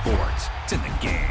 sports. It's in the game.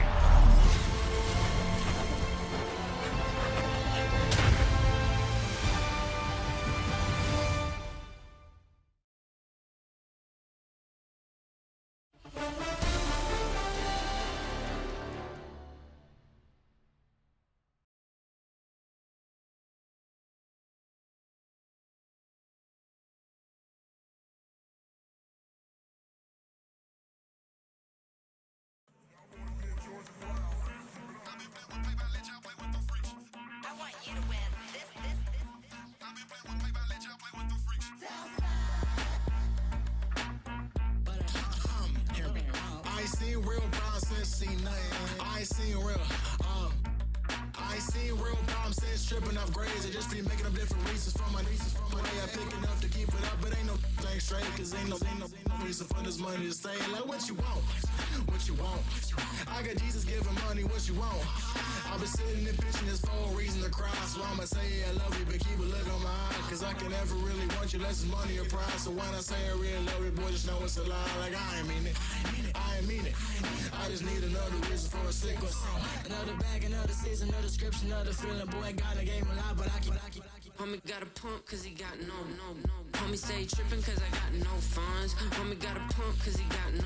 Tripping off grades, I just be making up different reasons for my way I pick enough to keep it up, but ain't no thing straight, cause ain't no reason for this money to stay. Like what you want, I got Jesus giving money, what you want? I've been sitting and pitching this for a reason to cry, so I'ma say I love you, but keep a look on my eye, cause I can never really want you unless it's money or pride. So when I say I really love you, boy, just know it's a lie. Like I ain't mean it, I just need another reason for a sick one. Another bag, another season, another description, another feeling. Boy, got a game a lot, but I keep. Homie got a pump cause he got no. Homie stay trippin' cause I got no funds. Homie got a pump cause he got no.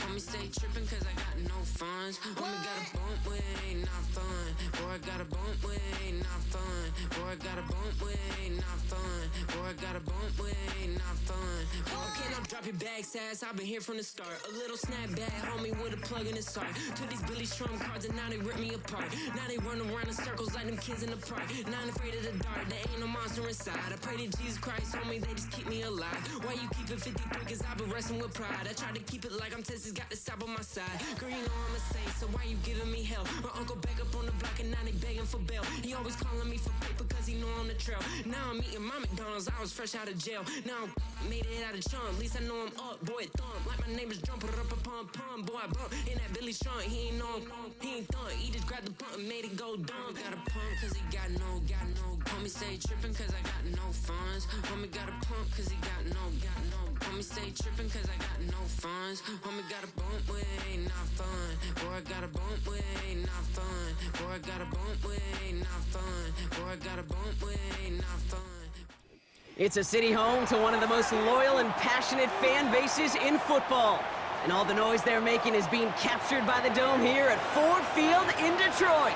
Homie stay trippin' cause I got no funds. Homie got a bump with ain't not fun. Boy, I got a bump with ain't not fun. Boy, I got a bump with ain't not fun. Boy, I got a bump with ain't not fun. Okay, now drop your bag, sass. I've been here from the start. A little snapback, homie, with a plug in his heart. Took these Billy Strum cards and now they rip me apart. Now they run around in circles like them kids in the park. Not afraid of the dark, there ain't no monster inside. I pray to Jesus Christ, homie, they just keep me alive. Why you keep it 53? Cause I've been wrestling with pride. I try to keep it like I'm Texas, got the stop on my side. Girl, you know I'm a saint, so why you giving me hell? My uncle back up on the block and now they begging for bail. He always calling me for paper cause he know I'm the trail. Now I'm eating my McDonald's, I was fresh out of jail. Now I made it out of chum, at least I know I'm up, boy, thump. Like my name is Jumper up a pum. Boy, I bump in that Billy Strong, he ain't know he ain't thump. He just grabbed the pump and made it go dumb. Got a pump cause he got no. Homie stay trippin' cause I got no funds. Homie got a pump cause he got no. Homie stay trippin' cause I got no funds. Homie got a bump with ain't not fun. Boy, I got a bump with ain't not fun. Boy, I got a bump with ain't not fun. Boy, I got a bump with ain't not fun. It's a city home to one of the most loyal and passionate fan bases in football. And all the noise they're making is being captured by the Dome here at Ford Field in Detroit.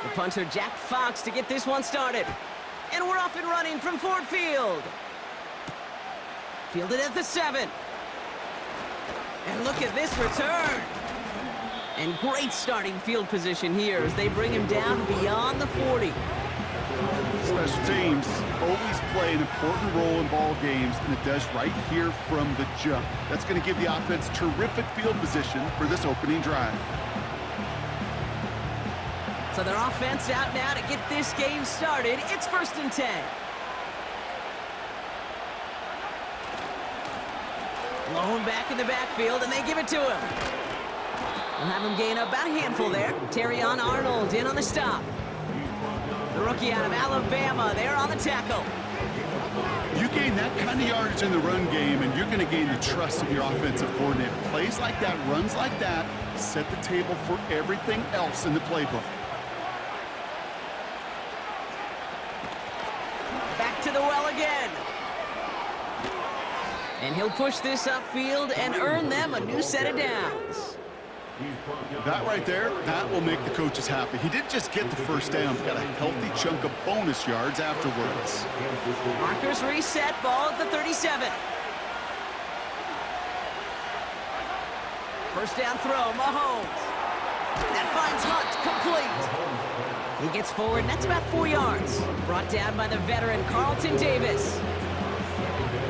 The punter, Jack Fox, to get this one started. And we're off and running from Ford Field. Fielded at the 7. And look at this return. And great starting field position here as they bring him down beyond the 40. Special teams always play an important role in ball games, and it does right here from the jump. That's going to give the offense terrific field position for this opening drive. So their offense out now to get this game started. It's 1st and 10. Lone back in the backfield, and they give it to him. We'll have him gain about a handful there. Terrion Arnold in on the stop. The rookie out of Alabama there on the tackle. You gain that kind of yardage in the run game, and you're going to gain the trust of your offensive coordinator. Plays like that, runs like that, set the table for everything else in the playbook. Back to the well again. And he'll push this upfield and earn them a new set of downs. That right there, that will make the coaches happy. He didn't just get the first down, got a healthy chunk of bonus yards afterwards. Markers reset, ball at the 37. First down throw, Mahomes. That finds Hunt, complete. He gets forward, and that's about 4 yards. Brought down by the veteran Carlton Davis.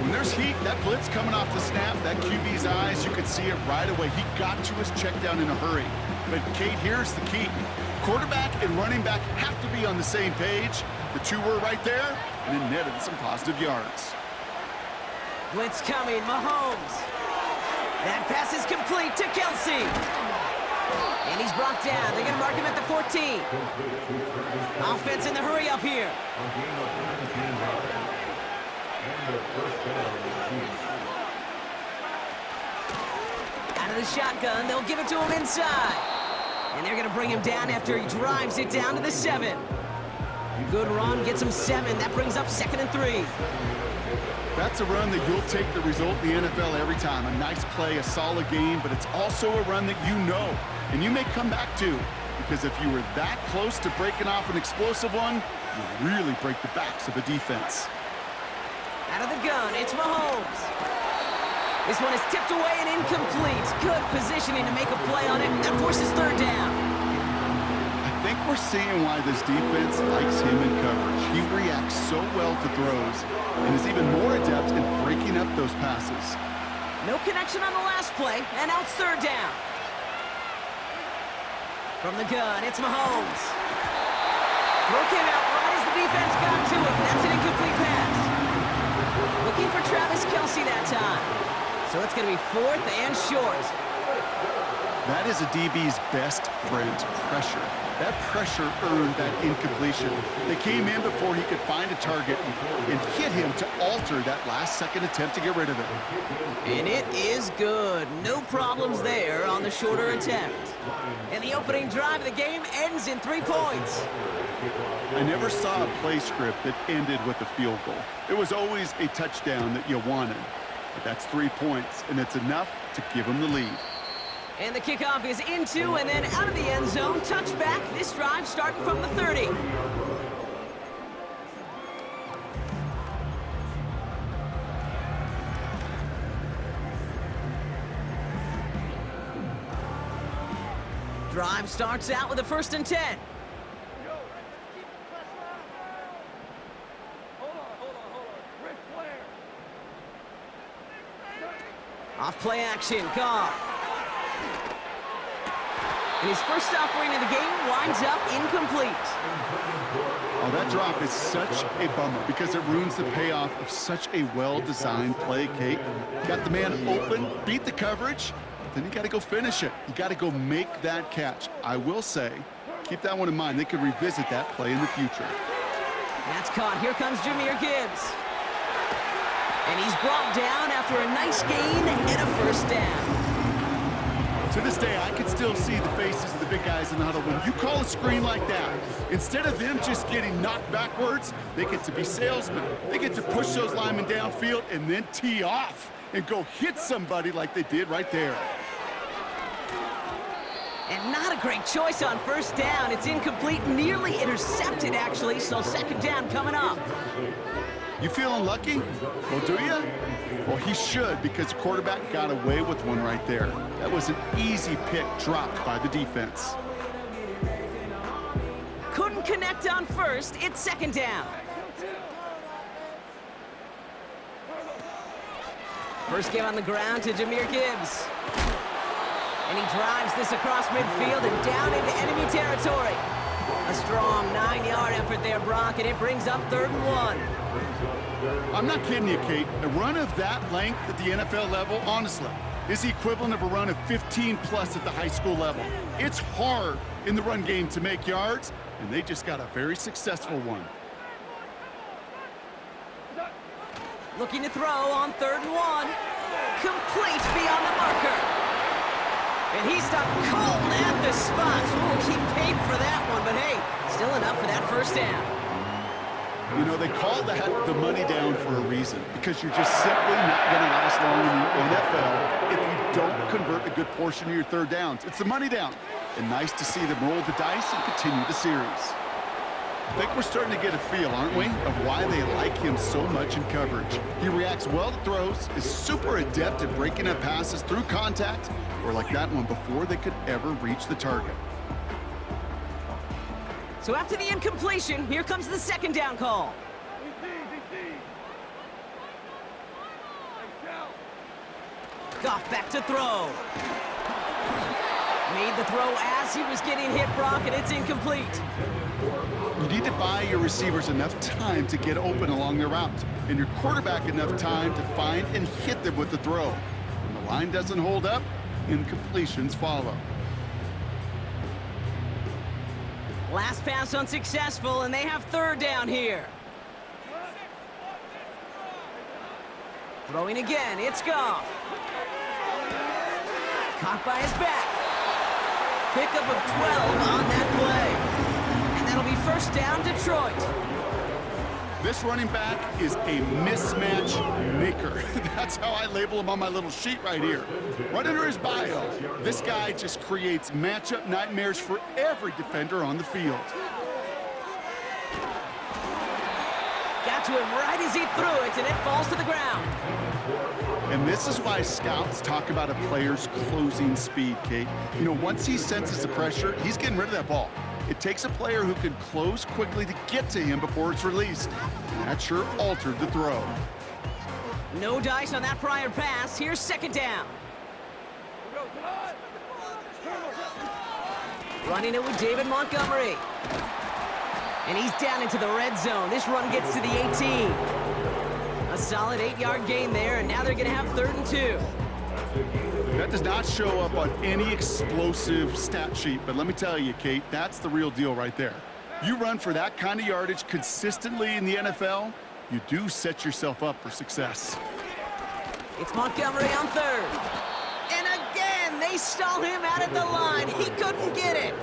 When there's heat, that blitz coming off the snap, that QB's eyes, you could see it right away. He got to his check down in a hurry. But Kate, here's the key. Quarterback and running back have to be on the same page. The two were right there, and it netted some positive yards. Blitz coming, Mahomes. That pass is complete to Kelsey. And he's brought down. They're going to mark him at the 14. Offense in the hurry up here. Out of the shotgun, they'll give it to him inside. And they're going to bring him down after he drives it down to the 7. Good run, gets him 7. That brings up 2nd and 3. That's a run that you'll take the result in the NFL every time. A nice play, a solid game, but it's also a run that you know, and you may come back to, because if you were that close to breaking off an explosive one, you really break the backs of a defense. Out of the gun, it's Mahomes. This one is tipped away and incomplete. Good positioning to make a play on it. That forces 3rd down. I think we're seeing why this defense likes him in coverage. He reacts so well to throws and is even more adept in breaking up those passes. No connection on the last play, and now it's 3rd down. From the gun, it's Mahomes. Throw came out right as the defense got to him. That's an incomplete pass. Looking for Travis Kelsey that time. So it's going to be 4th and short. That is a DB's best friend, pressure. That pressure earned that incompletion. They came in before he could find a target and hit him to alter that last-second attempt to get rid of it. And it is good. No problems there on the shorter attempt. And the opening drive of the game ends in 3 points. I never saw a play script that ended with a field goal. It was always a touchdown that you wanted. But that's 3 points, and it's enough to give them the lead. And the kickoff is into and then out of the end zone. Touchback. This drive starting from the 30. Drive starts out with a 1st and 10. Off play action, Goff. And his first offering of the game winds up incomplete. Oh, that drop is such a bummer because it ruins the payoff of such a well-designed play, Kate. Got the man open, beat the coverage, but then you got to go finish it. You got to go make that catch. I will say, keep that one in mind. They could revisit that play in the future. That's caught. Here comes Jahmyr Gibbs. And he's brought down after a nice gain and a 1st down. To this day, I can still see the faces of the big guys in the huddle. When you call a screen like that, instead of them just getting knocked backwards, they get to be salesmen. They get to push those linemen downfield and then tee off and go hit somebody like they did right there. And not a great choice on 1st down. It's incomplete, nearly intercepted, actually, so 2nd down coming up. You feeling lucky? Well, do you? Well, he should, because the quarterback got away with one right there. That was an easy pick dropped by the defense. Couldn't connect on 1st. It's 2nd down. First game on the ground to Jahmyr Gibbs. And he drives this across midfield and down into enemy territory. A strong 9-yard effort there, Brock, and it brings up 3rd and 1. I'm not kidding you, Kate. A run of that length at the NFL level, honestly, is the equivalent of a run of 15-plus at the high school level. It's hard in the run game to make yards, and they just got a very successful one. Looking to throw on 3rd and 1. Complete beyond the marker. And he stopped cold at the spot. Ooh, he paid for that one, but hey, still enough for that 1st down. You know, they call that the money down for a reason, because you're just simply not going to last long in the NFL if you don't convert a good portion of your 3rd downs. It's the money down. And nice to see them roll the dice and continue the series. I think we're starting to get a feel, aren't we, of why they like him so much in coverage. He reacts well to throws, is super adept at breaking up passes through contact, or like that one before they could ever reach the target. So after the incompletion, here comes the 2nd down call. Goff back to throw. Made the throw as he was getting hit, Brock, and it's incomplete. You need to buy your receivers enough time to get open along their route, and your quarterback enough time to find and hit them with the throw. When the line doesn't hold up, incompletions follow. Last pass unsuccessful, and they have third down here. Throwing again, it's Goff. Caught by his back. Pickup of 12 on that play. And that'll be first down, Detroit. This running back is a mismatch maker. That's how I label him on my little sheet right here. Right under his bio, this guy just creates matchup nightmares for every defender on the field. Got to him right as he threw it, and it falls to the ground. And this is why scouts talk about a player's closing speed, Kate. You know, once he senses the pressure, he's getting rid of that ball. It takes a player who can close quickly to get to him before it's released. And that sure altered the throw. No dice on that prior pass. Here's second down. Running it with David Montgomery. And he's down into the red zone. This run gets to the 18. A solid 8-yard gain there, and now they're going to have 3rd and 2. That does not show up on any explosive stat sheet, but let me tell you, Kate, that's the real deal right there. You run for that kind of yardage consistently in the NFL, you do set yourself up for success. It's Montgomery on 3rd. And again, they stall him out at the line. He couldn't get it.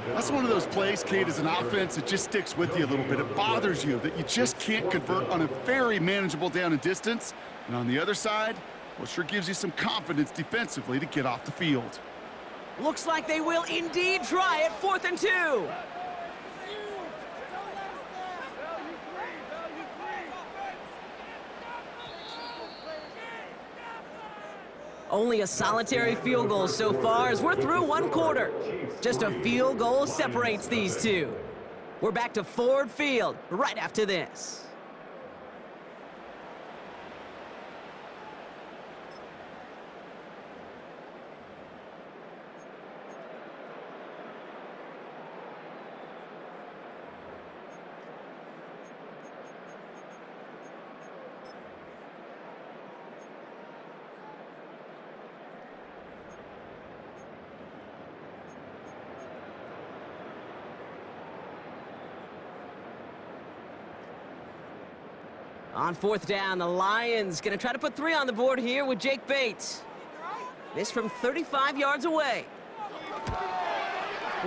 That's one of those plays, Kate, as an offense, it just sticks with you a little bit. It bothers you that you just can't convert on a very manageable down and distance. And on the other side, well, it sure gives you some confidence defensively to get off the field. Looks like they will indeed try it. 4th and 2. Only a solitary field goal so far as we're through 1 quarter. Just a field goal separates these two. We're back to Ford Field right after this. On 4th down, the Lions going to try to put 3 on the board here with Jake Bates. This from 35 yards away.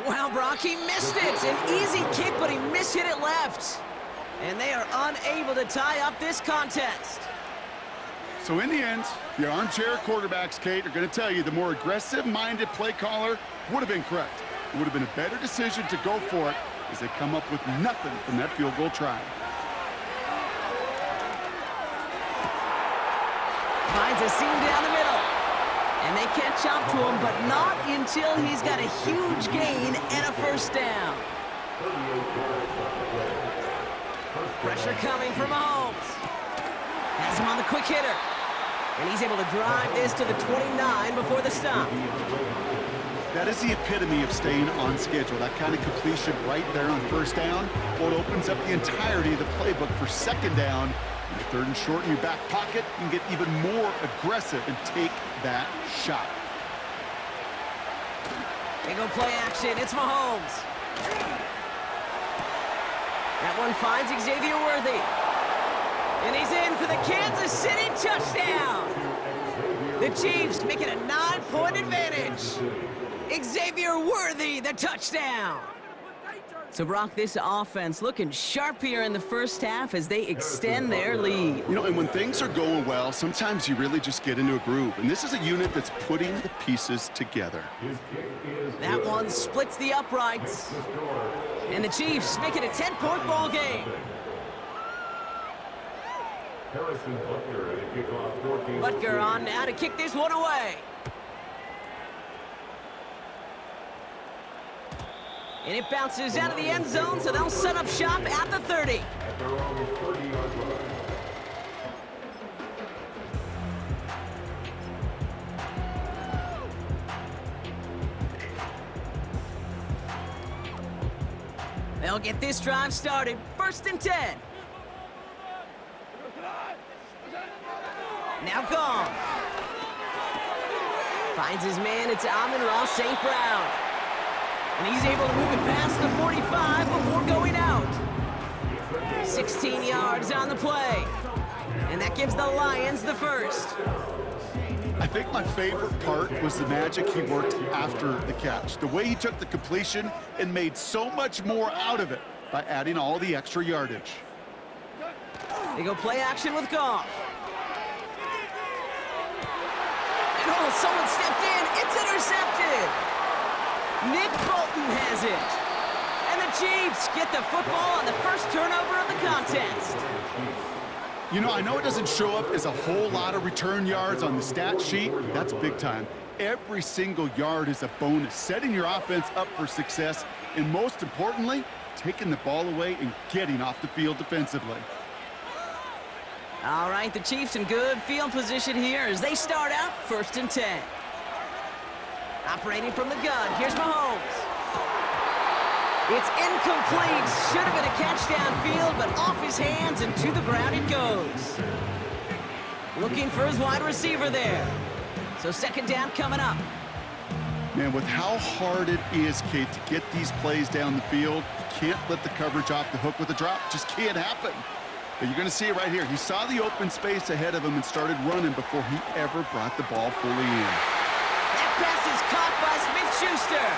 Wow, Brock, he missed it. An easy kick, but he mishit it left. And they are unable to tie up this contest. So in the end, the armchair quarterbacks, Kate, are going to tell you the more aggressive-minded play caller would have been correct. It would have been a better decision to go for it as they come up with nothing from that field goal try. Finds a seam down the middle. And they can't chop to him, but not until he's got a huge gain and a first down. Pressure coming from Mahomes. Has him on the quick hitter. And he's able to drive this to the 29 before the stop. That is the epitome of staying on schedule. That kind of completion right there on first down. Well, it opens up the entirety of the playbook for second down. 3rd and short in your back pocket, you can get even more aggressive and take that shot. They go play action. It's Mahomes. That one finds Xavier Worthy. And he's in for the Kansas City touchdown. The Chiefs make it a 9-point advantage. Xavier Worthy, the touchdown. So, Brock, this offense looking sharp here in the first half as they extend their lead. You know, and when things are going well, sometimes you really just get into a groove. And this is a unit that's putting the pieces together. That one splits the uprights. And the Chiefs make it a 10-point ball game. Butker on now to kick this one away. And it bounces out of the end zone, so they'll set up shop at the 30. They'll get this drive started. 1st and 10. Now Goff. Finds his man, it's Amon-Ra St. Brown. And he's able to move it past the 45 before going out. 16 yards on the play. And that gives the Lions the first. I think my favorite part was the magic he worked after the catch. The way he took the completion and made so much more out of it by adding all the extra yardage. They go play action with Goff. And oh, someone stepped in. It's intercepted. Nick Bolton has it. And the Chiefs get the football on the first turnover of the contest. You know, I know it doesn't show up as a whole lot of return yards on the stat sheet. That's big time. Every single yard is a bonus, setting your offense up for success, and most importantly, taking the ball away and getting off the field defensively. All right, the Chiefs in good field position here as they start out 1st and 10. Operating from the gun, here's Mahomes. It's incomplete. Should have been a catch downfield, but off his hands and to the ground it goes. Looking for his wide receiver there. So 2nd down coming up. Man, with how hard it is, Kate, to get these plays down the field, you can't let the coverage off the hook with a drop. Just can't happen. But you're going to see it right here. He saw the open space ahead of him and started running before he ever brought the ball fully in. That pass is caught by Smith-Schuster.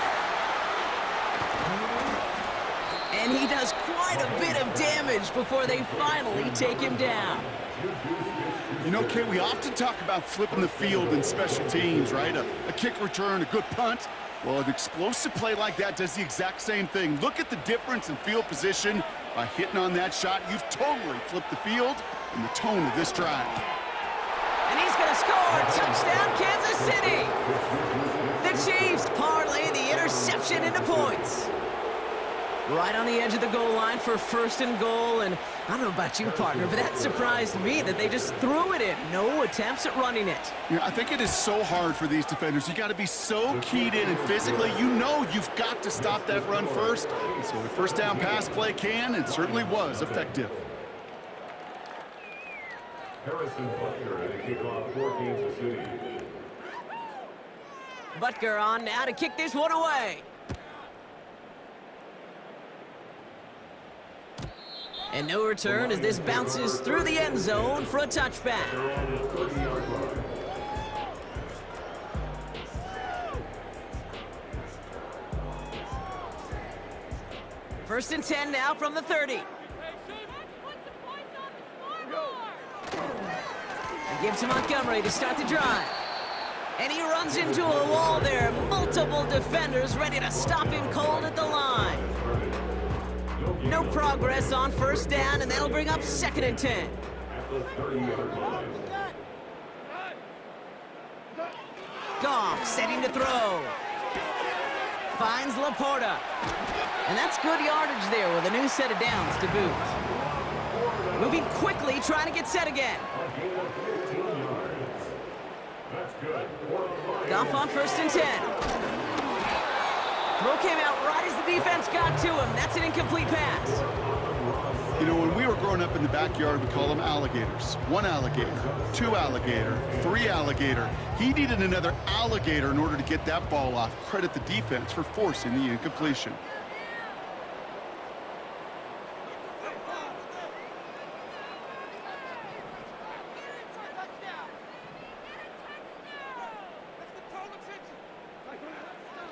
And he does quite a bit of damage before they finally take him down. You know, Kate, we often talk about flipping the field in special teams, right? A kick return, a good punt. Well, an explosive play like that does the exact same thing. Look at the difference in field position. By hitting on that shot, you've totally flipped the field and the tone of this drive. And he's going to score. Touchdown, Kansas City. The Chiefs parlay the interception into points. Right on the edge of the goal line for 1st and goal. And I don't know about you, partner, but that surprised me that they just threw it in. No attempts at running it. Yeah, I think it is so hard for these defenders. You got to be so keyed in and physically, you know you've got to stop that run first. So the 1st down pass play can and certainly was effective. Harrison Butker to kick off for Kansas City. Butker on now to kick this one away. And no return as this bounces through the end zone for a touchback. First and 10 now from the 30. And gives to Montgomery to start the drive. And he runs into a wall there. Multiple defenders ready to stop him cold at the line. No progress on 1st down, and that'll bring up 2nd and 10. Goff setting to throw. Finds Laporta. And that's good yardage there with a new set of downs to boot. Moving quickly, trying to get set again. Goff on 1st and 10. Throw came out right as the defense got to him. That's an incomplete pass. You know, when we were growing up in the backyard, we call them alligators. 1 alligator, 2 alligator, 3 alligator. He needed another alligator in order to get that ball off. Credit the defense for forcing the incompletion.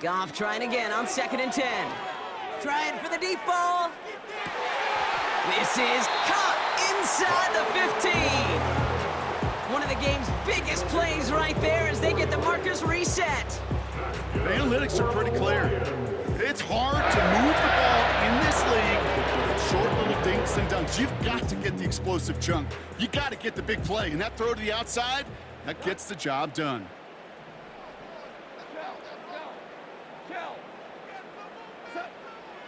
Goff trying again on 2nd and 10. Trying for the deep ball. This is caught inside the 15. One of the game's biggest plays right there as they get the markers reset. The analytics are pretty clear. It's hard to move the ball in this league with short little dinks and dunks. You've got to get the explosive chunk. You got to get the big play. And that throw to the outside, that gets the job done.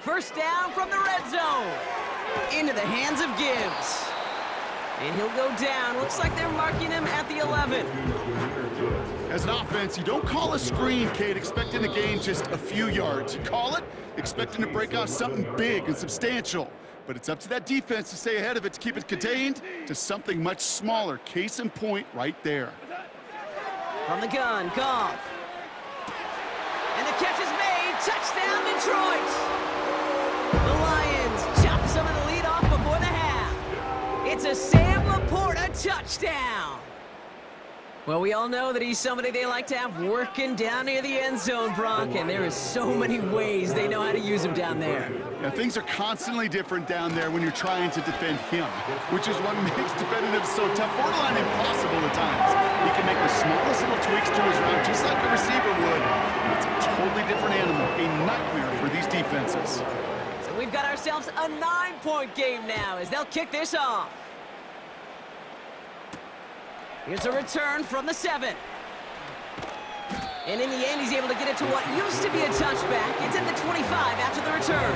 First down from the red zone. Into the hands of Gibbs. And he'll go down. Looks like they're marking him at the 11. As an offense, you don't call a screen, Kate, expecting to gain just a few yards. You call it expecting to break off something big and substantial. But it's up to that defense to stay ahead of it, to keep it contained to something much smaller. Case in point right there. From the gun, Goff. And the catch is made. Touchdown, Detroit. The Lions chop some of the lead off before the half. It's a Sam Laporta touchdown. Well, we all know that he's somebody they like to have working down near the end zone, Brock, and there is so many ways they know how to use him down there. Yeah, things are constantly different down there when you're trying to defend him, which is what makes defending him so tough, borderline impossible at times. He can make the smallest little tweaks to his route, just like a receiver would, and it's a totally different animal, a nightmare for these defenses. So we've got ourselves a 9-point game now as they'll kick this off. Here's a return from the 7. And in the end, he's able to get it to what used to be a touchback. It's at the 25 after the return.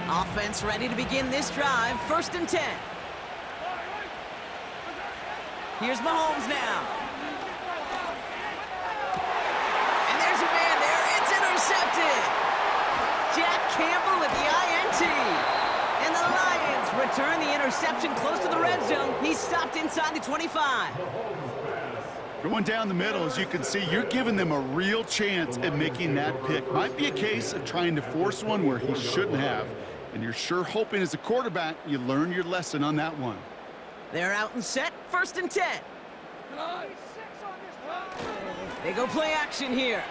Offense ready to begin this drive. 1st and 10. Here's Mahomes now. And there's a man there. It's intercepted. Jack Campbell with the INT. And the Lions return the interception close to the red zone. He's stopped inside the 25. Going down the middle, as you can see, you're giving them a real chance at making that pick. Might be a case of trying to force one where he shouldn't have. And you're sure hoping as a quarterback you learn your lesson on that one. They're out and set. 1st and 10. They go play action here.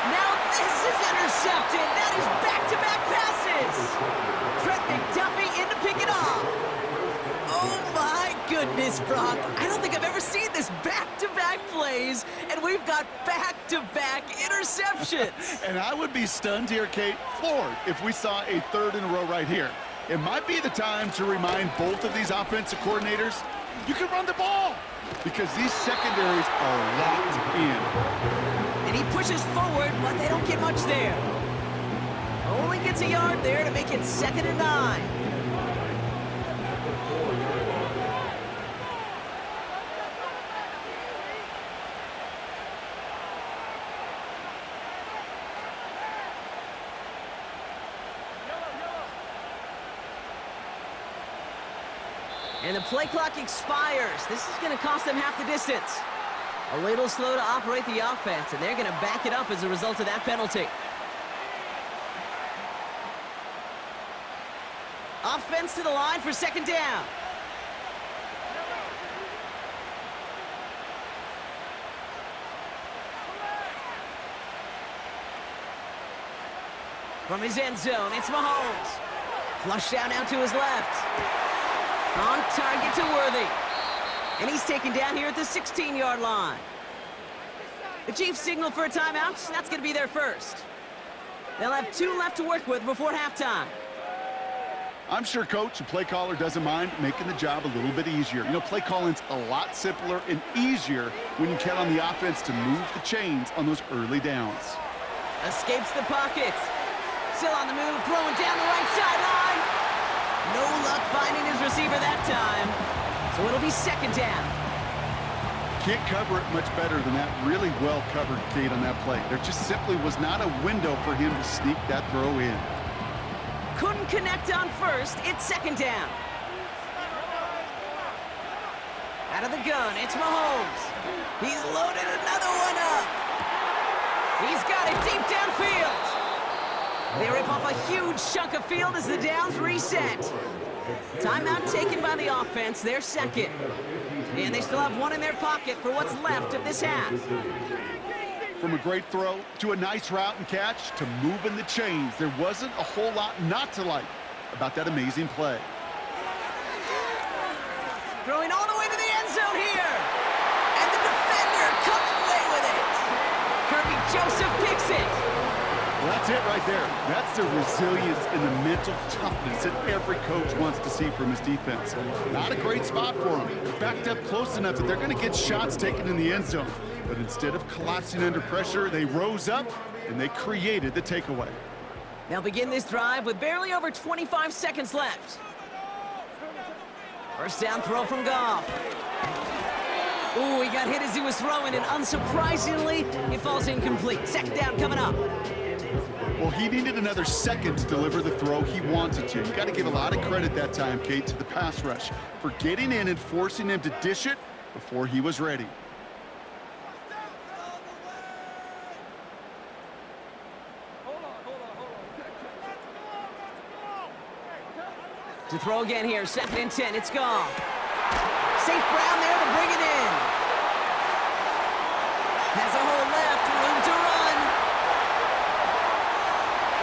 Now this is intercepted. That is back-to-back passes. Trent McDuffie in to pick it off. Oh my goodness, Brock. I don't think I've ever seen this back-to-back plays, and we've got back-to-back interceptions. And I would be stunned here, Kate, floored, if we saw a 3rd in a row right here. It might be the time to remind both of these offensive coordinators, you can run the ball, because these secondaries are locked in. And he pushes forward, but they don't get much there. Only gets a yard there to make it 2nd and 9. And the play clock expires. This is going to cost them half the distance. A little slow to operate the offense, and they're going to back it up as a result of that penalty. Offense to the line for 2nd down. From his end zone, it's Mahomes. Flush down now to his left. On target to Worthy. And he's taken down here at the 16-yard line. The Chiefs signal for a timeout. That's going to be their first. They'll have 2 left to work with before halftime. I'm sure coach and play caller doesn't mind making the job a little bit easier. You know, play calling's a lot simpler and easier when you count on the offense to move the chains on those early downs. Escapes the pocket. Still on the move, throwing down the right sideline. No luck finding his receiver that time. So it'll be 2nd down. Can't cover it much better than that. Really well covered, Kate, on that play. There just simply was not a window for him to sneak that throw in. Couldn't connect on 1st. It's 2nd down. Out of the gun, it's Mahomes. He's loaded another one up. He's got it deep downfield. They rip off a huge chunk of field as the downs reset. Timeout taken by the offense, their 2nd. And they still have 1 in their pocket for what's left of this half. From a great throw to a nice route and catch to moving the chains, there wasn't a whole lot not to like about that amazing play. Throwing all the way to the end zone here. And the defender comes away with it. Kirby Joseph picks it. Well, that's it right there. That's the resilience and the mental toughness that every coach wants to see from his defense. Not a great spot for them. Backed up close enough that they're going to get shots taken in the end zone. But instead of collapsing under pressure, they rose up and they created the takeaway. They'll begin this drive with barely over 25 seconds left. First down throw from Goff. Ooh, he got hit as he was throwing, and unsurprisingly, it falls incomplete. Second down coming up. Well, he needed another second to deliver the throw he wanted to. You got to give a lot of credit that time, Kate, to the pass rush for getting in and forcing him to dish it before he was ready. To throw again here, 2nd and 10, it's Goff. St. Brown there to bring it in. Has a hole left, room to run.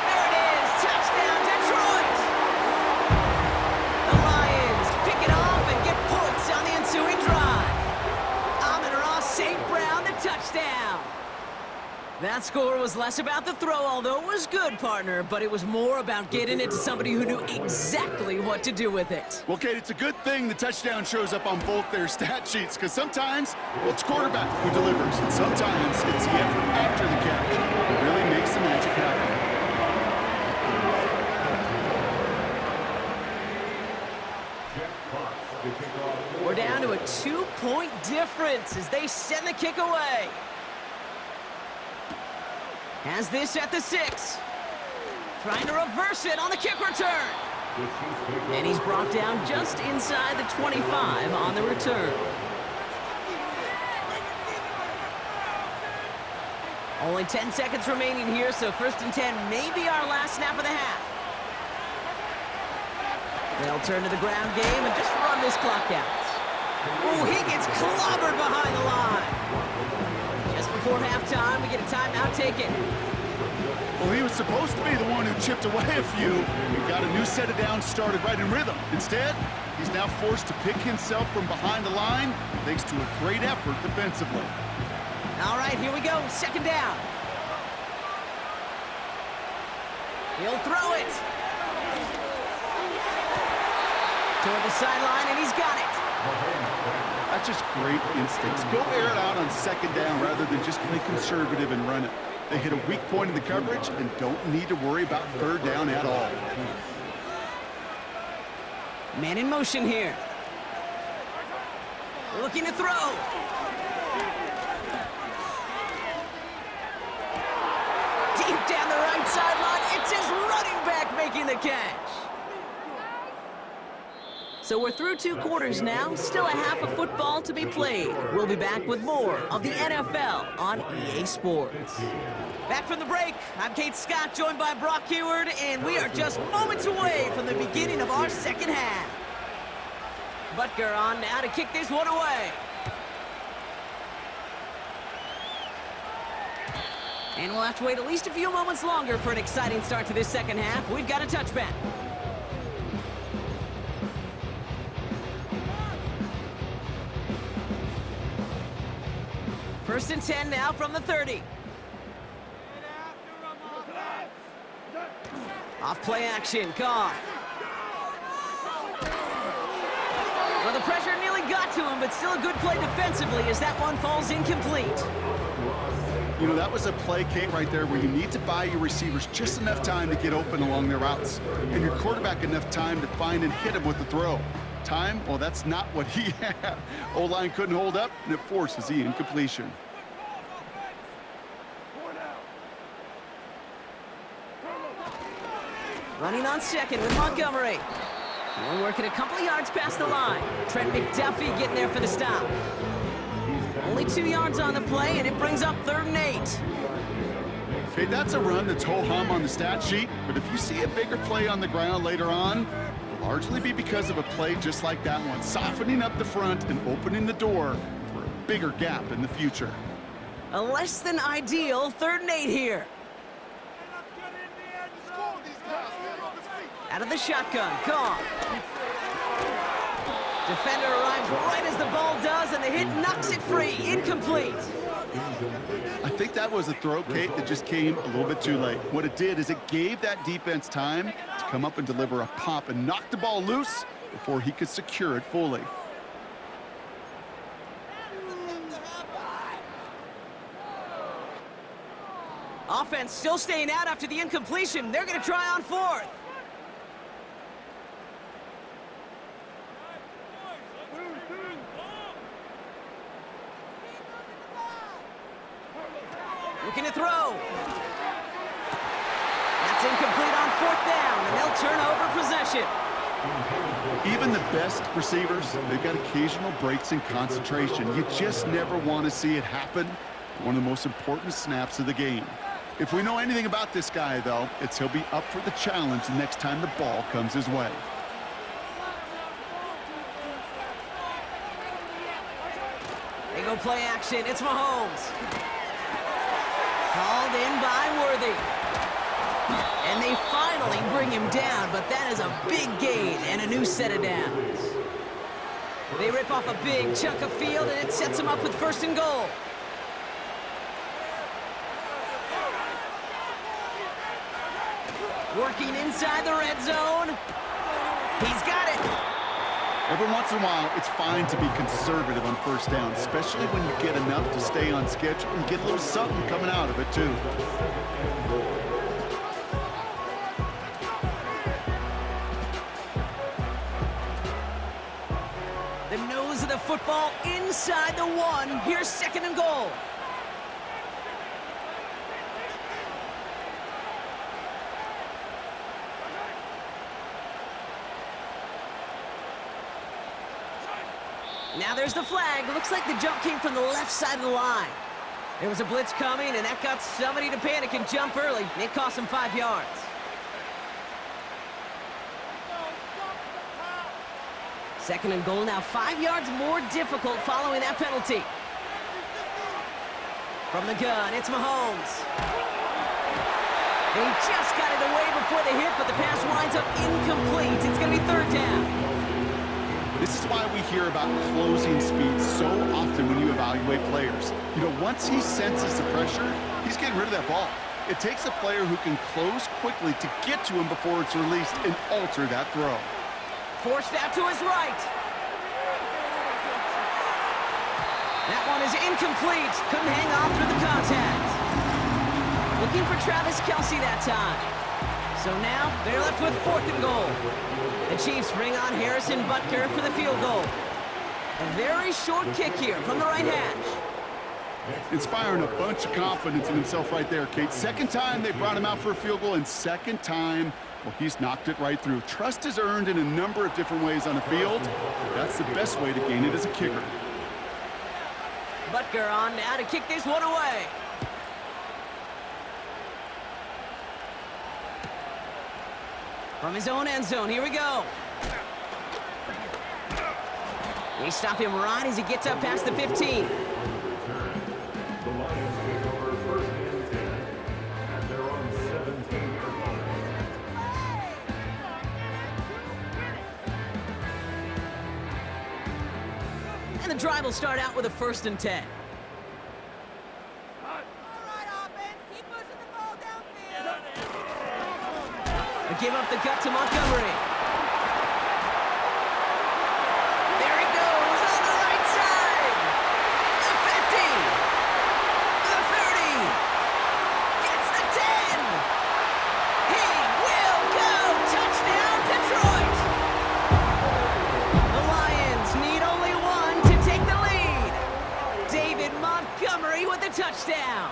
There it is, touchdown Detroit. The Lions pick it off and get points on the ensuing drive. Amon-Ra St. Brown, the touchdown. That score was less about the throw, although it was good, partner, but it was more about getting it to somebody who knew exactly what to do with it. Well, Kate, it's a good thing the touchdown shows up on both their stat sheets, because sometimes, well, it's quarterback who delivers, and sometimes it's the effort after the catch that really makes the magic happen. We're down to a 2-point difference as they send the kick away. Has this at the 6. Trying to reverse it on the kick return. And he's brought down just inside the 25 on the return. Only 10 seconds remaining here, so 1st and 10 may be our last snap of the half. They'll turn to the ground game and just run this clock out. Oh, he gets clobbered behind the line. Just before halftime, we get a timeout taken. Well, he was supposed to be the one who chipped away a few and got a new set of downs started right in rhythm. Instead, he's now forced to pick himself from behind the line thanks to a great effort defensively. All right, here we go, 2nd down. He'll throw it. Toward the sideline, and he's got it. That's just great instincts. Go air it out on 2nd down rather than just play conservative and run it. They hit a weak point in the coverage and don't need to worry about 3rd down at all. Man in motion here. Looking to throw. Deep down the right sideline, it's his running back making the catch. So we're through 2 quarters now, still a half of football to be played. We'll be back with more of the NFL on EA Sports. Back from the break, I'm Kate Scott, joined by Brock Heward, and we are just moments away from the beginning of our 2nd half. Butker on now to kick this one away. And we'll have to wait at least a few moments longer for an exciting start to this 2nd half. We've got a touchback. First and 10 now from the 30. Off play action, Goff. Well, the pressure nearly got to him, but still a good play defensively as that one falls incomplete. You know, that was a play, Kate, right there where you need to buy your receivers just enough time to get open along their routes, and your quarterback enough time to find and hit him with the throw. Time? Well, that's not what he had. O-line couldn't hold up, and it forces the incompletion. Running on 2nd with Montgomery. And working a couple of yards past the line. Trent McDuffie getting there for the stop. Only 2 yards on the play, and it brings up 3rd and 8. Okay, that's a run that's ho-hum on the stat sheet, but if you see a bigger play on the ground later on, it'll largely be because of a play just like that one, softening up the front and opening the door for a bigger gap in the future. A less than ideal 3rd and 8 here. Out of the shotgun, Goff. Defender arrives right as the ball does, and the hit knocks it free, incomplete. I think that was a throw, Kate, that just came a little bit too late. What it did is it gave that defense time to come up and deliver a pop and knock the ball loose before he could secure it fully. Offense still staying out after the incompletion. They're going to try on fourth. Looking to throw. That's incomplete on fourth down, and they'll turn over possession. Even the best receivers, they've got occasional breaks in concentration. You just never want to see it happen. One of the most important snaps of the game. If we know anything about this guy, though, it's he'll be up for the challenge the next time the ball comes his way. They go play action. It's Mahomes. Called in by Worthy. And they finally bring him down, but that is a big gain and a new set of downs. They rip off a big chunk of field, and it sets them up with first and goal. Working inside the red zone. He's got it. Every once in a while, it's fine to be conservative on first down, especially when you get enough to stay on schedule and get a little something coming out of it, too. The nose of the football inside the one. Here's second and goal. Now there's the flag. Looks like the jump came from the left side of the line. There was a blitz coming, and that got somebody to panic and jump early. It cost him 5 yards. Second and goal now, 5 yards more difficult following that penalty. From the gun, it's Mahomes. They just got it away before the hit, but the pass winds up incomplete. It's going to be third down. This is why we hear about closing speed so often when you evaluate players. You know, once he senses the pressure, he's getting rid of that ball. It takes a player who can close quickly to get to him before it's released and alter that throw. Forced out to his right. That one is incomplete. Couldn't hang on through the contact. Looking for Travis Kelce that time. So now they're left with fourth and goal. The Chiefs bring on Harrison Butker for the field goal. A very short kick here from the right hash. Inspiring a bunch of confidence in himself right there, Kate. Second time they brought him out for a field goal, and second time, well, he's knocked it right through. Trust is earned in a number of different ways on the field. That's the best way to gain it as a kicker. Butker on now to kick this one away. From his own end zone, here we go. They stop him right as he gets up past the 15. The Lions take over first and 10, and they're on 17-yard line. And the drive will start out with a first and 10. Give up the gut to Montgomery. There he goes on the right side. The 50. The 30. Gets the 10. He will go. Touchdown, Detroit. The Lions need only one to take the lead. David Montgomery with the touchdown.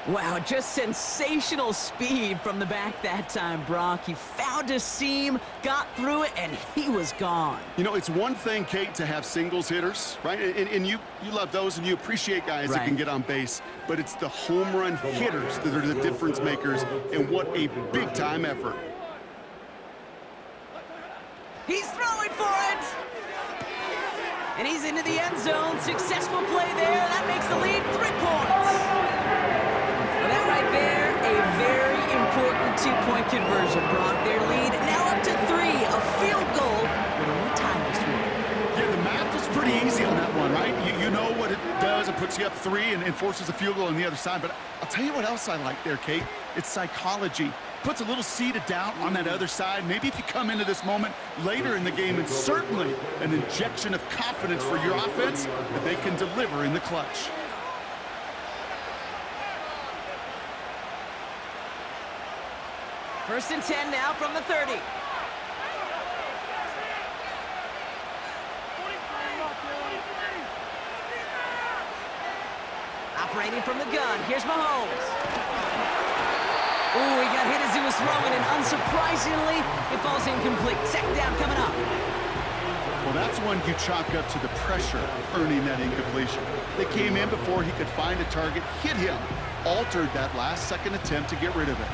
Wow, just sensational speed from the back that time, Brock. He found a seam, got through it, and he was gone. You know, it's one thing, Kate, to have singles hitters, right? And you love those, and you appreciate guys that can get on base. But it's the home run hitters that are the difference makers, and what a big-time effort. He's throwing for it! And he's into the end zone. Successful play there. That makes the lead 3 points. That right there, a very important 2-point conversion, Brock. Their lead now up to 3, a field goal with a more time this week. Yeah, the math is pretty easy on that one, right? You know what it does. It puts puts you up 3 and forces a field goal on the other side. But I'll tell you what else I like there, Kate. It's psychology. Puts a little seed of doubt on that other side. Maybe if you come into this moment later in the game, and certainly an injection of confidence for your offense that they can deliver in the clutch. First and 10 now from the 30. Operating from the gun, here's Mahomes. Ooh, he got hit as he was throwing, and unsurprisingly, it falls incomplete. Second down coming up. Well, that's one you chalk up to the pressure earning that incompletion. They came in before he could find a target, hit him, altered that last-second attempt to get rid of it.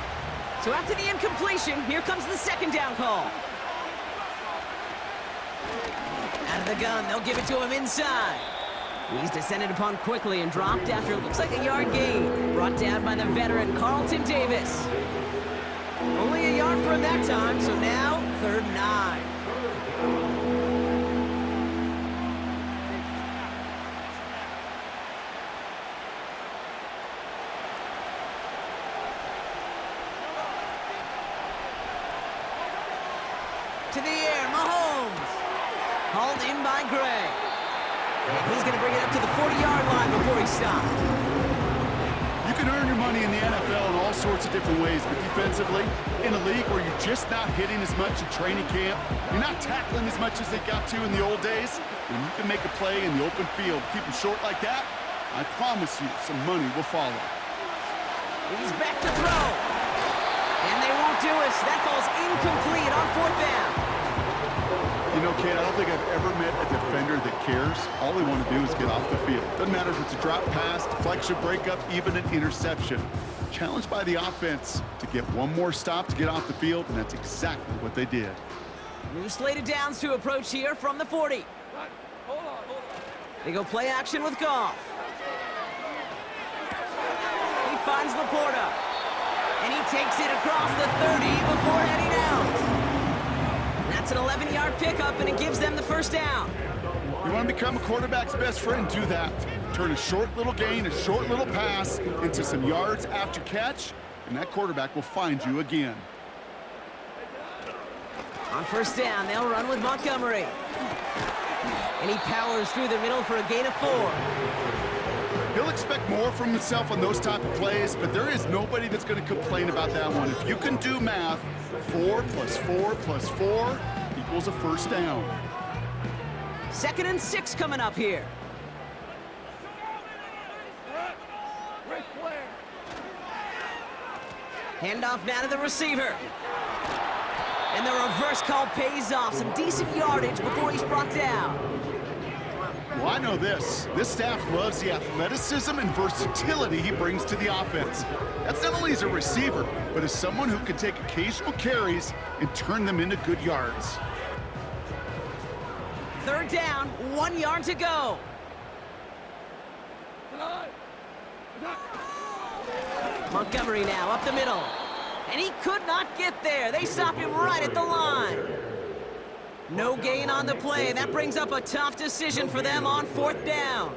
So after the incompletion, here comes the second down call. Out of the gun, they'll give it to him inside. He's descended upon quickly and dropped after it looks like a yard gain. Brought down by the veteran, Carlton Davis. Only a yard for him that time, so now 3rd and 9. To the air, Mahomes. Hauled in by Gray. And he's going to bring it up to the 40-yard line before he stops. You can earn your money in the NFL in all sorts of different ways, but defensively, in a league where you're just not hitting as much in training camp, you're not tackling as much as they got to in the old days, when you can make a play in the open field, keep them short like that, I promise you some money will follow. He's back to throw. And they won't do it. That falls incomplete on 4th down. You know, Kate, I don't think I've ever met a defender that cares. All they want to do is get off the field. Doesn't matter if it's a drop pass, deflection, breakup, even an interception. Challenged by the offense to get one more stop to get off the field, and that's exactly what they did. New slate of downs to approach here from the 40. They go play action with Goff. He finds Laporta. And he takes it across the 30 before heading out. That's an 11-yard pickup, and it gives them the first down. You want to become a quarterback's best friend, do that. Turn a short little gain, a short little pass into some yards after catch, and that quarterback will find you again. On first down, they'll run with Montgomery. And he powers through the middle for a gain of 4. He'll expect more from himself on those type of plays, but there is nobody that's going to complain about that one. If you can do math, 4 plus 4 plus 4 equals a first down. 2nd and 6 coming up here. Handoff now to the receiver. And the reverse call pays off. Some decent yardage before he's brought down. Well, I know this. This staff loves the athleticism and versatility he brings to the offense. That's not only as a receiver, but as someone who can take occasional carries and turn them into good yards. 3rd down, 1 yard to go. Montgomery now up the middle. And he could not get there. They stop him right at the line. No gain on the play. That brings up a tough decision for them on 4th down.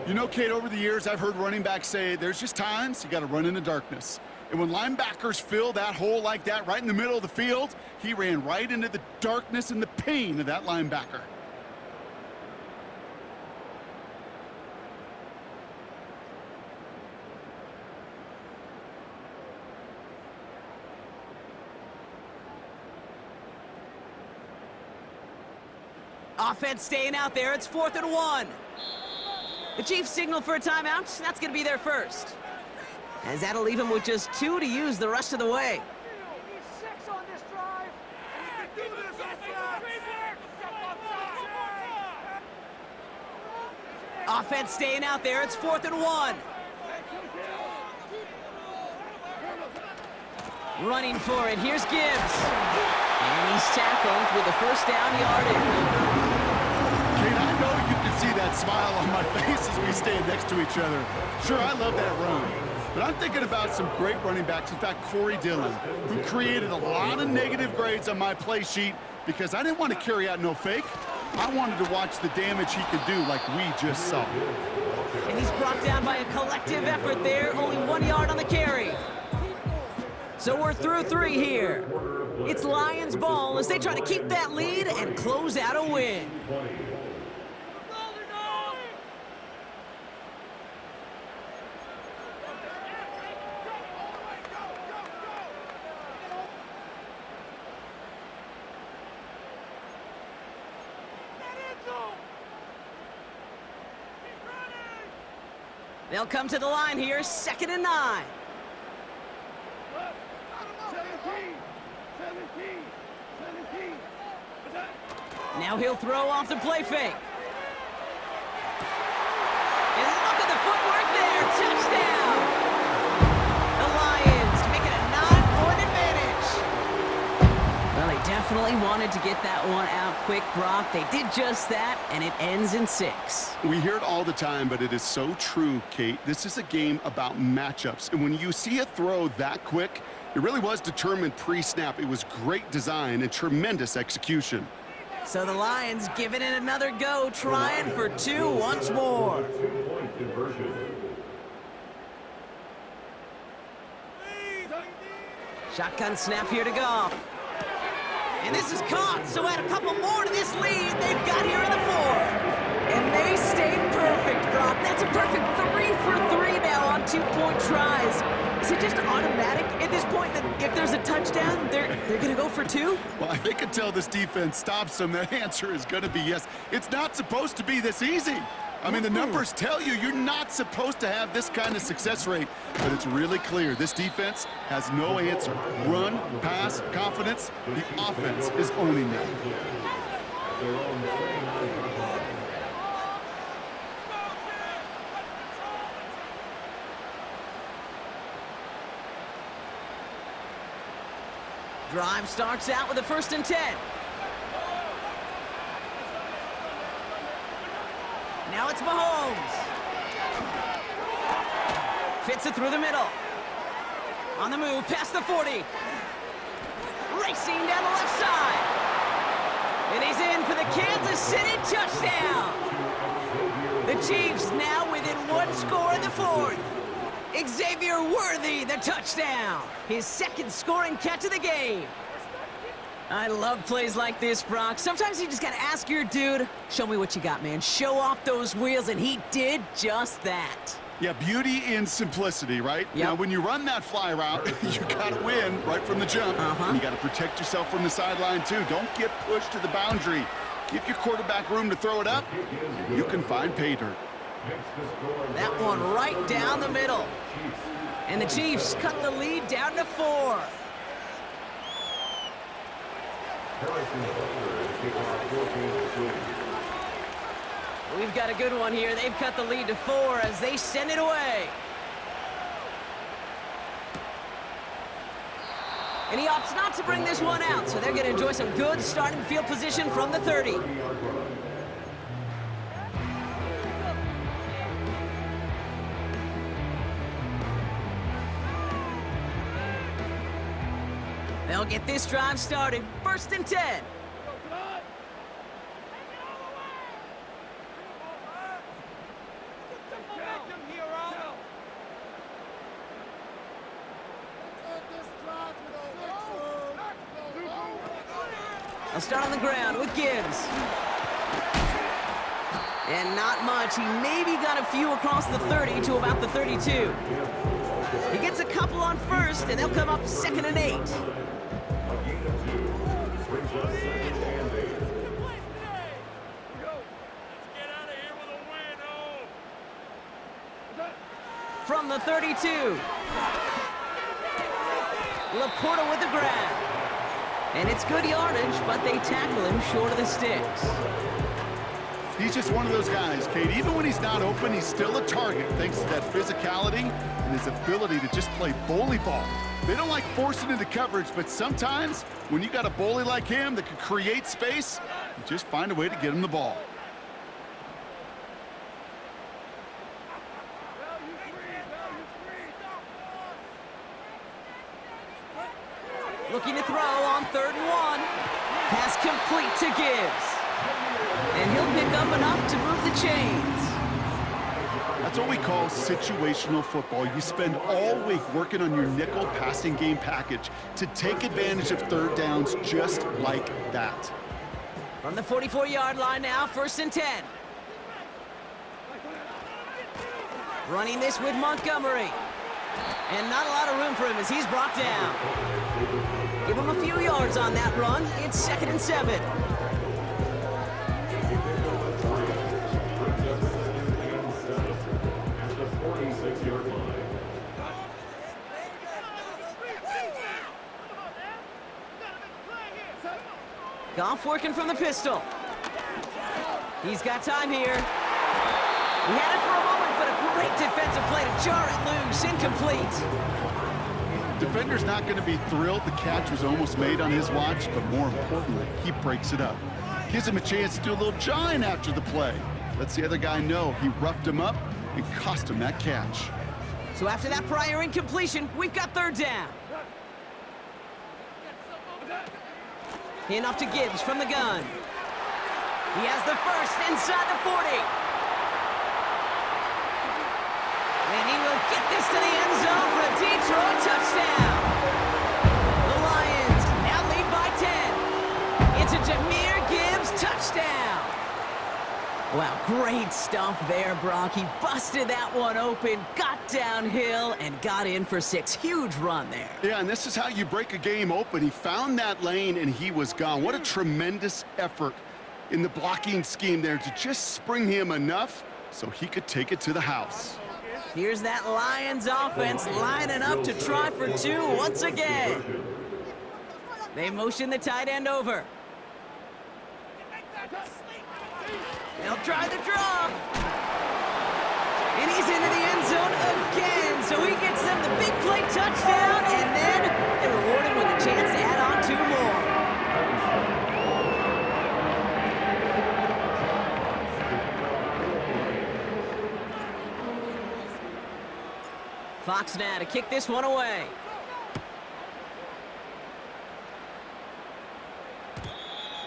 You know, Kate, over the years, I've heard running backs say there's just times you got to run in the darkness. And when linebackers fill that hole like that right in the middle of the field, he ran right into the darkness and the pain of that linebacker. Offense staying out there. It's 4th and 1. The Chiefs signal for a timeout. That's going to be their first. As that'll leave him with just 2 to use the rest of the way. Offense staying out there. It's 4th and 1. Running for it. Here's Gibbs. And he's tackled with the first down yardage. Kate, I know you can see that smile on my face as we stand next to each other. Sure, I love that run. But I'm thinking about some great running backs. In fact, Corey Dillon, who created a lot of negative grades on my play sheet because I didn't want to carry out no fake. I wanted to watch the damage he could do like we just saw. And he's brought down by a collective effort there. Only 1 yard on the carry. So we're through 3 here. It's Lions ball as they try to keep that lead and close out a win. They'll come to the line here, 2nd and 9. Now he'll throw off the play fake. And look at the footwork there, touchdown! The Lions make it a 9-point advantage. Well, they definitely wanted to get that one out quick, Brock. They did just that, and it ends in 6. We hear it all the time, but it is so true, Kate. This is a game about matchups, and when you see a throw that quick, it really was determined pre-snap. It was great design and tremendous execution. So the Lions giving it another go, trying for 2 once more. Shotgun snap here to Goff. And this is caught, so add a couple more to this lead they've got here in the 4th. And they stay perfect, Brock. That's a perfect 3 for 3 now on 2-point tries. Is it just automatic at this point that if there's a touchdown, they're going to go for 2? Well, if they can tell this defense stops them, the answer is going to be yes. It's not supposed to be this easy. I mean, the numbers tell you you're not supposed to have this kind of success rate, but it's really clear this defense has no answer. Run, pass, confidence, the offense is owning them. Drive starts out with a 1st and 10. Now it's Mahomes. Fits it through the middle. On the move, past the 40. Racing down the left side. And he's in for the Kansas City touchdown. The Chiefs now within 1 score in the 4th. Xavier Worthy, the touchdown. His 2nd scoring catch of the game. I love plays like this, Brock. Sometimes you just got to ask your dude, show me what you got, man. Show off those wheels, and he did just that. Yeah, beauty in simplicity, right? Yep. Now, when you run that fly route, you got to win right from the jump. And you got to protect yourself from the sideline, too. Don't get pushed to the boundary. Give your quarterback room to throw it up, and you can find pay dirt. That one right down the middle. And the Chiefs cut the lead down to 4. We've got a good one here. They've cut the lead to 4 as they send it away. And he opts not to bring this one out, so they're going to enjoy some good starting field position from the 30. They'll get this drive started. 1st and 10. They'll start on the ground with Gibbs. And not much. He maybe got a few across the 30 to about the 32. He gets a couple on 1st, and they'll come up 2nd and 8. From the 32. Laporta with the grab. And it's good yardage, but they tackle him short of the sticks. He's just one of those guys, Kate. Even when he's not open, he's still a target thanks to that physicality and his ability to just play bully ball. They don't like forcing into coverage, but sometimes when you got a bully like him that can create space, you just find a way to get him the ball. Looking to throw on 3rd and 1. Pass complete to Gibbs. And he'll pick up enough to move the chains. That's what we call situational football. You spend all week working on your nickel passing game package to take advantage of third downs just like that. From the 44-yard line now, 1st and 10. Running this with Montgomery. And not a lot of room for him as he's brought down. Give him a few yards on that run. It's 2nd and 7. Goff working from the pistol. He's got time here. He had it for a moment, but a great defensive play to jar it loose. Incomplete. Defender's not going to be thrilled the catch was almost made on his watch, but more importantly, he breaks it up. Gives him a chance to do a little jawing after the play. Lets the other guy know he roughed him up and cost him that catch. So after that prior incompletion, we've got 3rd down. Hand off to Gibbs from the gun. He has the first inside the 40. And he will get this to the end zone for a Detroit touchdown. The Lions now lead by 10. It's a Jahmyr Gibbs touchdown. Wow, great stuff there, Brock. He busted that one open, got downhill, and got in for 6. Huge run there. Yeah, and this is how you break a game open. He found that lane, and he was gone. What a tremendous effort in the blocking scheme there to just spring him enough so he could take it to the house. Here's that Lions offense lining up to try for 2 once again. They motion the tight end over. They'll try the draw. And he's into the end zone again. So he gets them the big play touchdown, and then they reward him with a chance to add on 2 more. Fox now to kick this one away.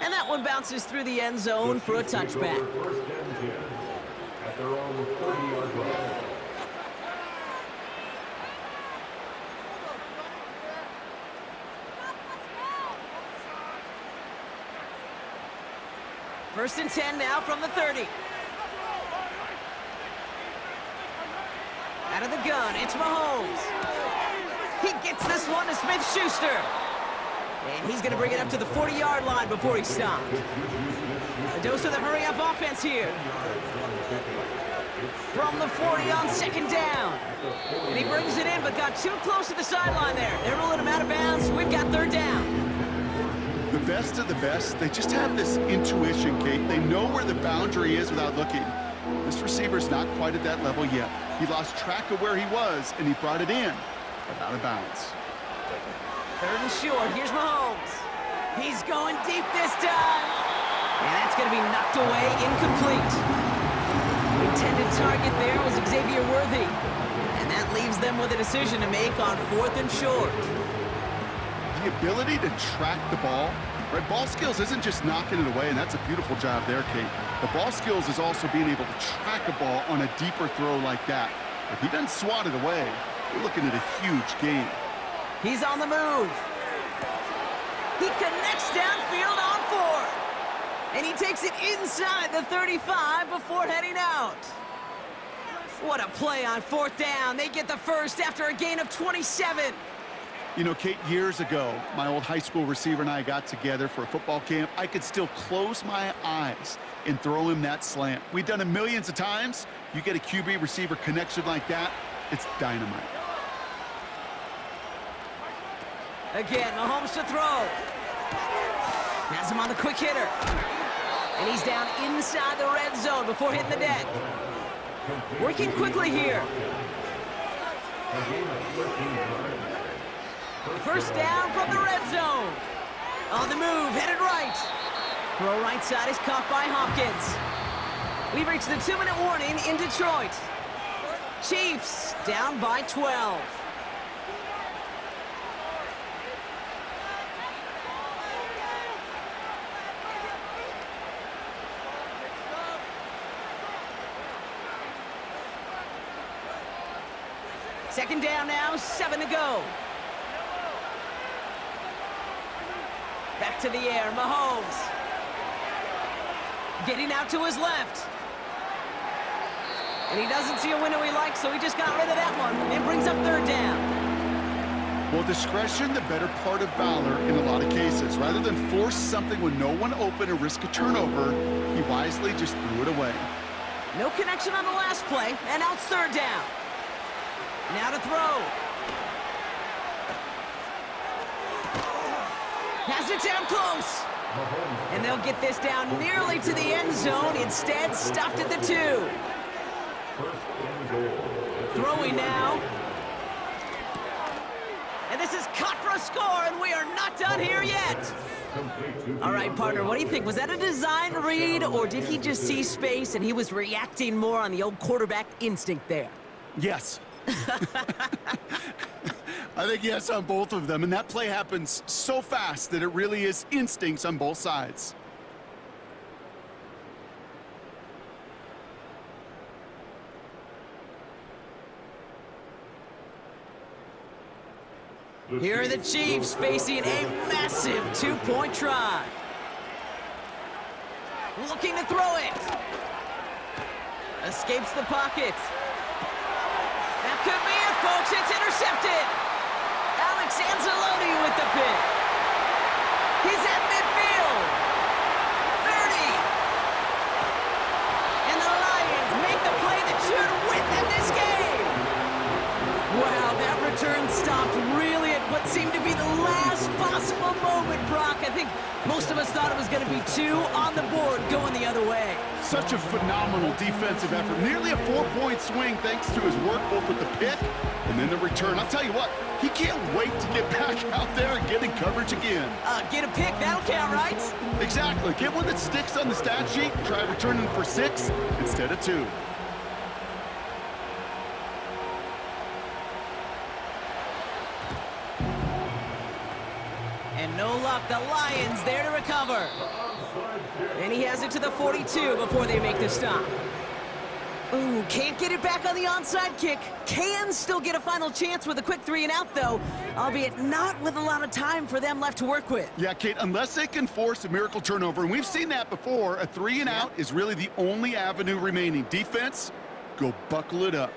And that one bounces through the end zone for a touchback. 1st and 10 at their own 30-yard line. First and 10 now from the 30. Out of the gun, it's Mahomes. He gets this one to Smith-Schuster. And he's going to bring it up to the 40-yard line before he stopped. A dose of the hurry-up offense here. From the 40 on 2nd down. And he brings it in, but got too close to the sideline there. They're rolling him out of bounds. We've got 3rd down. The best of the best, they just have this intuition, Kate. They know where the boundary is without looking. This receiver's not quite at that level yet. He lost track of where he was, and he brought it in, but out of bounds. 3rd and short. Here's Mahomes. He's going deep this time. And that's going to be knocked away, incomplete. The intended target there was Xavier Worthy. And that leaves them with a decision to make on 4th and short. The ability to track the ball, right? Ball skills isn't just knocking it away, and that's a beautiful job there, Kate. The ball skills is also being able to track a ball on a deeper throw like that. If he doesn't swat it away, you're looking at a huge game. He's on the move. He connects downfield on 4th. And he takes it inside the 35 before heading out. What a play on 4th down. They get the first after a gain of 27. You know, Kate, years ago, my old high school receiver and I got together for a football camp. I could still close my eyes and throw him that slant. We've done it millions of times. You get a QB receiver connection like that, it's dynamite. Again, Mahomes to throw. Has him on the quick hitter. And he's down inside the red zone before hitting the deck. Working quickly here. First down from the red zone. On the move, headed right. Throw right side is caught by Hopkins. We've reached the 2-minute warning in Detroit. Chiefs down by 12. Second down now, 7 to go. Back to the air, Mahomes. Getting out to his left. And he doesn't see a window he likes, so he just got rid of that one. It brings up third down. Well, discretion, the better part of valor in a lot of cases. Rather than force something when no one open and risk a turnover, he wisely just threw it away. No connection on the last play, and now it's third down. Now to throw. Has it down close. And they'll get this down nearly to the end zone. Instead, stopped at the 2. Throwing now. And this is cut for a score, and we are not done here yet. All right, partner, what do you think? Was that a design read, or did he just see space and he was reacting more on the old quarterback instinct there? Yes. I think yes on both of them, and that play happens so fast that it really is instincts on both sides. Here are the Chiefs facing a massive 2-point try. Looking to throw it. Escapes the pocket. That could be it, folks. It's intercepted. Alex Anzalone with the pick. He's at midfield. 30. And the Lions make the play that should win them this game. Wow, that return stopped really at what seemed to be the last possible moment, Brock. I think most of us thought it was going to be 2 on the board going the other way. Such a phenomenal defensive effort. Nearly a 4-point swing thanks to his work both with the pick and then the return. I'll tell you what, he can't wait to get back out there and get in coverage again. Get a pick, that'll count, right? Exactly. Get one that sticks on the stat sheet. Try returning for 6 instead of 2. And no luck, the Lions there to recover. And he has it to the 42 before they make the stop. Ooh, can't get it back on the onside kick. Can still get a final chance with a quick 3-and-out, though, albeit not with a lot of time for them left to work with. Yeah, Kate, unless they can force a miracle turnover, and we've seen that before, a 3-and-out is really the only avenue remaining. Defense, go buckle it up.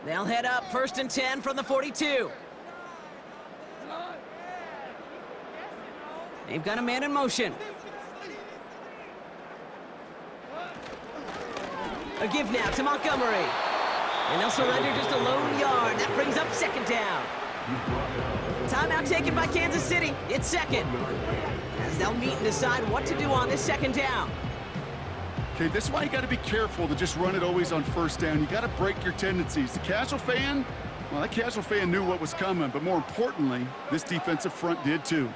They'll head up 1st and 10 from the 42. They've got a man in motion. A give now to Montgomery. And they'll surrender just a lone yard. That brings up 2nd down. Timeout taken by Kansas City. It's 2nd. As they'll meet and decide what to do on this 2nd down. Okay, this is why you got to be careful to just run it always on 1st down. You got to break your tendencies. The casual fan, well, that casual fan knew what was coming, but more importantly, this defensive front did too.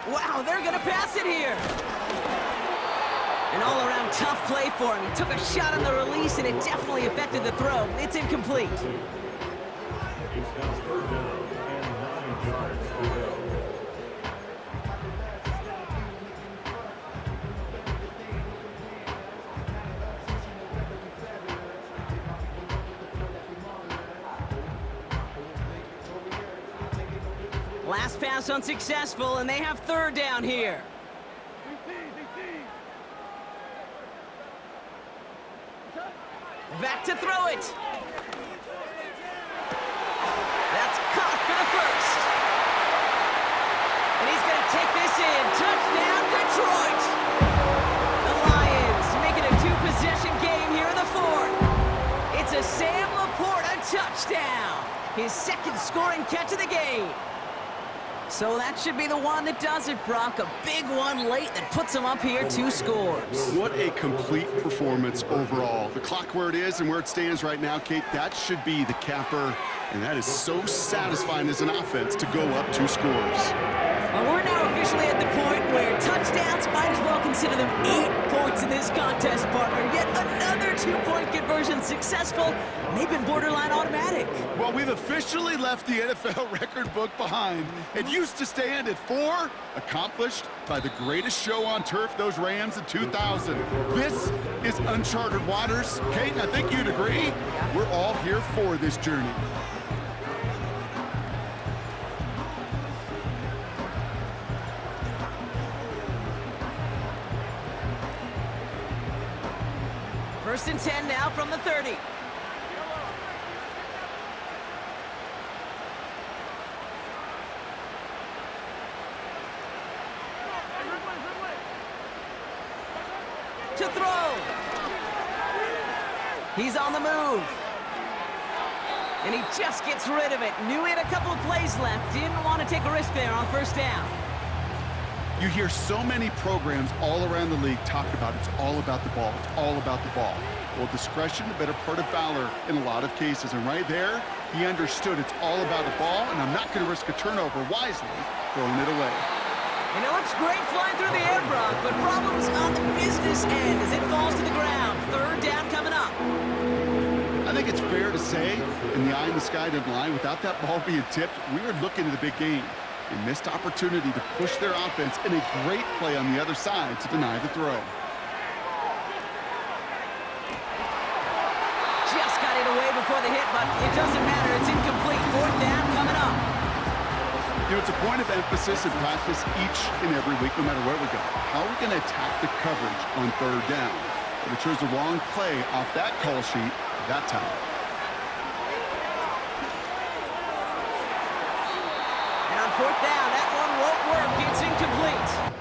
Wow, they're going to pass it here. An all-around tough play for him. He took a shot on the release, and it definitely affected the throw. It's incomplete. It's now third down and 9 yards to go. Last pass unsuccessful, and they have 3rd down here. Back to throw it. That's caught for the 1st. And he's going to take this in. Touchdown, Detroit. The Lions making a 2-possession game here in the 4th. It's a Sam Laporta touchdown. His 2nd scoring catch of the game. So that should be the one that does it, Brock. A big one late that puts him up here 2 scores. What a complete performance overall. The clock where it is and where it stands right now, Kate, that should be the capper. And that is so satisfying as an offense to go up 2 scores. Well, we're now officially at the point where touchdowns might as well consider them 8 points in this contest, partner. Yet another 2-point conversion successful, and they've been borderline automatic. Well, we've officially left the NFL record book behind. It used to stand at 4, accomplished by the greatest show on turf, those Rams in 2000. This is uncharted waters. Kate, I think you'd agree. We're all here for this journey. First and 10 now from the 30. To throw. He's on the move. And he just gets rid of it. Knew he had a couple of plays left. Didn't want to take a risk there on first down. You hear so many programs all around the league talk about it's all about the ball. It's all about the ball. Well, discretion, the better part of valor in a lot of cases. And right there, he understood it's all about the ball, and I'm not going to risk a turnover, wisely throwing it away. And it looks great flying through the air, Brock, but problems on the business end as it falls to the ground. Third down coming up. I think it's fair to say, in the eye in the sky didn't lie, without that ball being tipped, we were looking at a big game. A missed opportunity to push their offense, and a great play on the other side to deny the throw. Just got it away before the hit, but it doesn't matter. It's incomplete. Fourth down coming up. You know, it's a point of emphasis in practice each and every week, no matter where we go. How are we going to attack the coverage on third down? But it chose the wrong play off that call sheet that time. And on fourth down, that one won't work. It's incomplete.